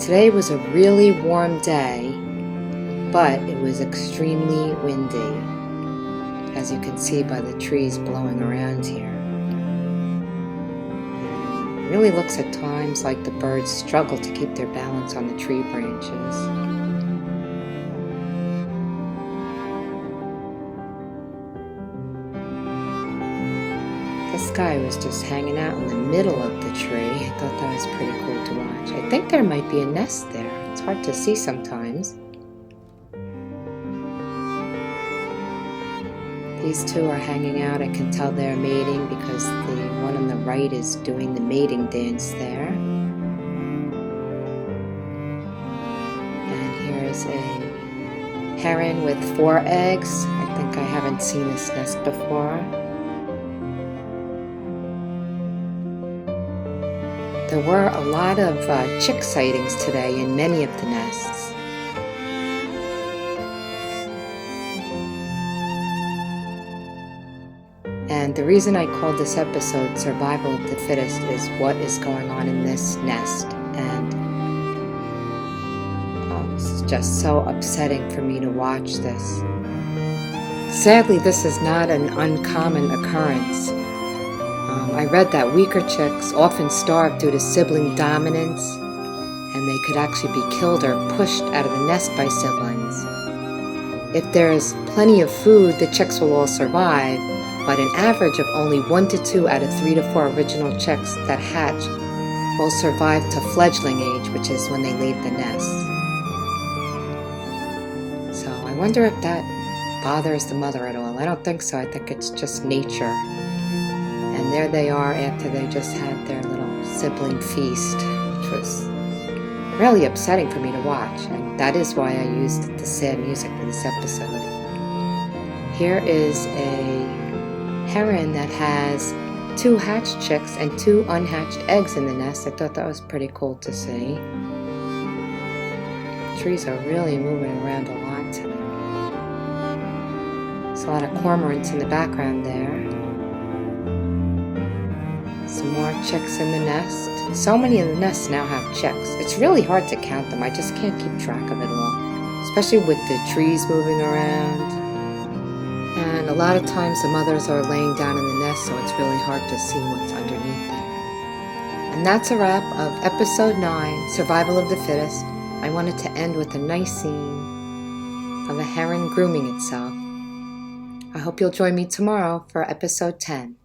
Today was a really warm day, but it was extremely windy, as you can see by the trees blowing around here. It really looks at times like the birds struggle to keep their balance on the tree branches. This guy was just hanging out in the middle of the tree. I thought that was pretty cool to watch. I think there might be a nest there. It's hard to see sometimes. These two are hanging out. I can tell they're mating because the one on the right is doing the mating dance there. And here's a heron with 4 eggs. I think I haven't seen this nest before. There were a lot of chick sightings today in many of the nests. And the reason I called this episode Survival of the Fittest is what is going on in this nest. And this is just so upsetting for me to watch this. Sadly, this is not an uncommon occurrence. I read that weaker chicks often starve due to sibling dominance, and they could actually be killed or pushed out of the nest by siblings. If there's plenty of food, the chicks will all survive, but an average of only 1 to 2 out of 3 to 4 original chicks that hatch will survive to fledgling age, which is when they leave the nest. So I wonder if that bothers the mother at all. I don't think so. I think it's just nature. And there they are after they just had their little sibling feast, which was really upsetting for me to watch. And that is why I used the sad music for this episode. Here is a heron that has 2 hatched chicks and 2 unhatched eggs in the nest. I thought that was pretty cool to see. The trees are really moving around a lot today. There's a lot of cormorants in the background there. Some more chicks in the nest. So many of the nests now have chicks. It's really hard to count them. I just can't keep track of it all, especially with the trees moving around. And a lot of times the mothers are laying down in the nest, so it's really hard to see what's underneath there. And that's a wrap of episode 9, Survival of the Fittest. I wanted to end with a nice scene of a heron grooming itself. I hope you'll join me tomorrow for episode 10.